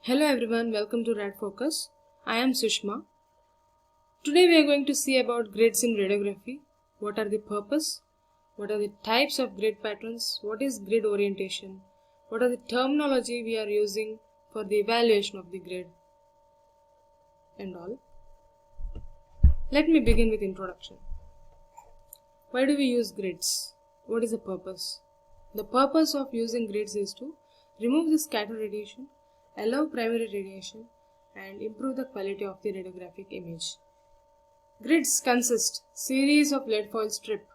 Hello everyone, welcome to Rad Focus. I am Sushma. Today we are going to see about grids in radiography. What are the purpose? What are the types of grid patterns? What is grid orientation? What are the terminology we are using for the evaluation of the grid? And all. Let me begin with introduction. Why do we use grids? What is the purpose? The purpose of using grids is to remove the scatter radiation, allow primary radiation, and improve the quality of the radiographic image. Grids consist series of lead foil strip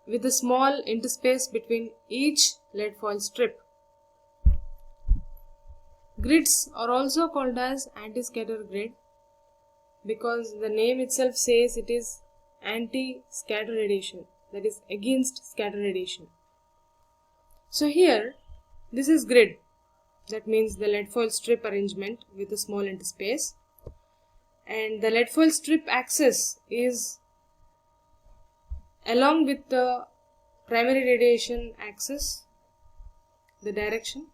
with a small interspace between each lead foil strip. Grids are also called as anti-scatter grid because the name itself says it is anti-scatter radiation, that is against scatter radiation. So here this is grid. That means the lead foil strip arrangement with a small interspace, and the lead foil strip axis is along with the primary radiation axis, the direction.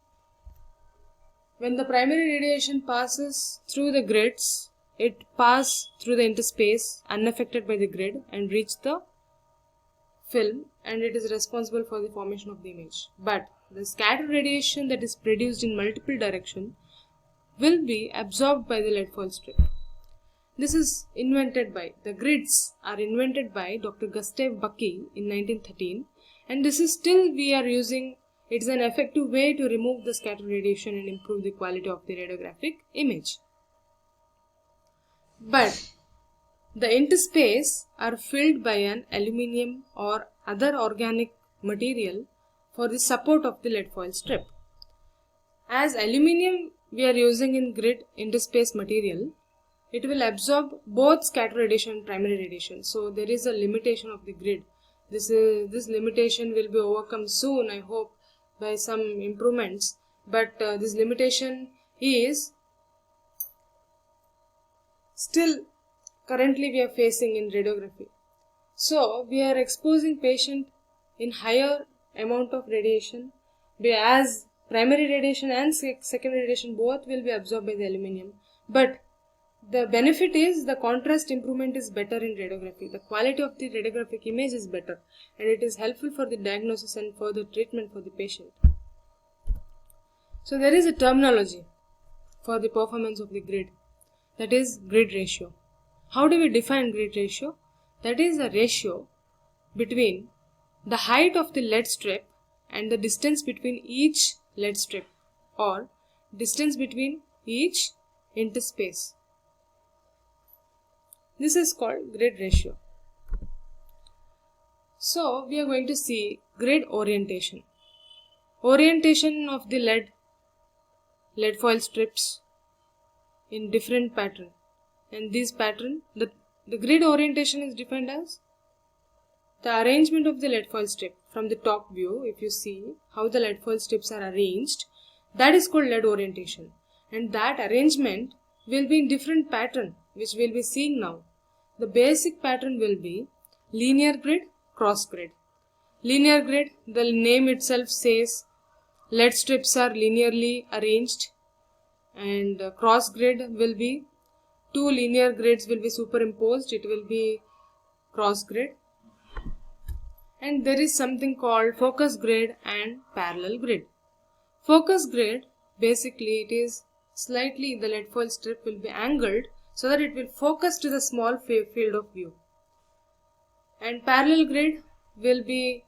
When the primary radiation passes through the grids, it passes through the interspace unaffected by the grid and reach the film, and it is responsible for the formation of the image. But the scatter radiation that is produced in multiple directions will be absorbed by the lead foil strip. This is the grids are invented by Dr. Gustav Bucke in 1913, and this is still we are using. It is an effective way to remove the scatter radiation and improve the quality of the radiographic image. But the interspace are filled by an aluminium or other organic material for the support of the lead foil strip. As aluminium we are using in grid interspace material, it will absorb both scatter radiation and primary radiation. So there is a limitation of the grid. This limitation will be overcome soon, I hope, by some improvements. But this limitation is still currently we are facing in radiography. So we are exposing patient in higher amount of radiation, as primary radiation and secondary radiation both will be absorbed by the aluminium. But the benefit is the contrast improvement is better in radiography. The quality of the radiographic image is better, and it is helpful for the diagnosis and further treatment for the patient. So there is a terminology for the performance of the grid, that is grid ratio. How do we define grid ratio? That is a ratio between the height of the lead strip and the distance between each lead strip, or distance between each interspace. This is called grid ratio. So we are going to see grid orientation. Orientation of the lead foil strips in different pattern, and this pattern, the grid orientation is defined as the arrangement of the lead foil strip from the top view. If you see how the lead foil strips are arranged, that is called lead orientation, and that arrangement will be in different pattern which we will be seeing now. The basic pattern will be linear grid, cross grid. Linear grid, the name itself says lead strips are linearly arranged, and cross grid will be two linear grids will be superimposed, it will be cross grid. And there is something called focus grid and parallel grid. Focus grid, basically it is slightly the lead foil strip will be angled so that it will focus to the small field of view. And parallel grid will be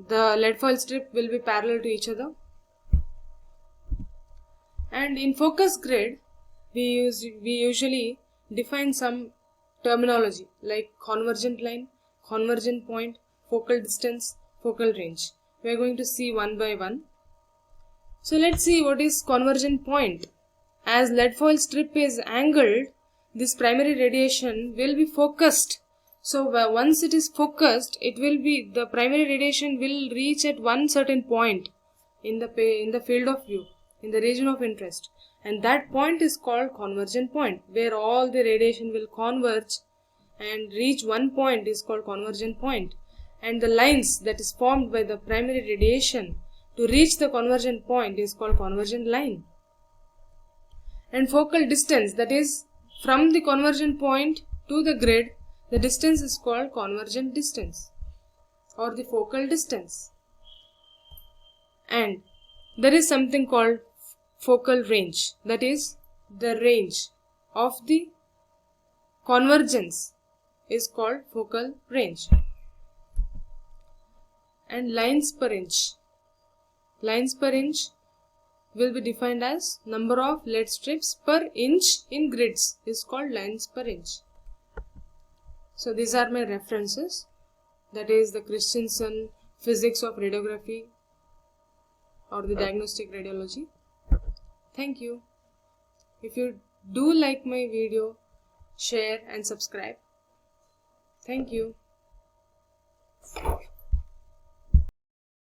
the lead foil strip will be parallel to each other. And in focus grid, we usually define some terminology like convergent line, convergent point, focal distance, focal range. We are going to see one by one. So let's see what is convergent point. As lead foil strip is angled, this primary radiation will be focused. So once it is focused, the primary radiation will reach at one certain point in the field of view, in the region of interest, and that point is called convergent point, where all the radiation will converge and reach one point is called convergent point, and the lines that is formed by the primary radiation to reach the convergent point is called convergent line. And focal distance, that is from the conversion point to the grid, the distance is called convergent distance or the focal distance. And there is something called focal range, that is the range of the convergence is called focal range. And lines per inch. Lines per inch will be defined as number of lead strips per inch in grids is called lines per inch. So these are my references, that is the Christensen Physics of Radiography or the Diagnostic Radiology. Thank you. If you do like my video, share and subscribe. Thank you.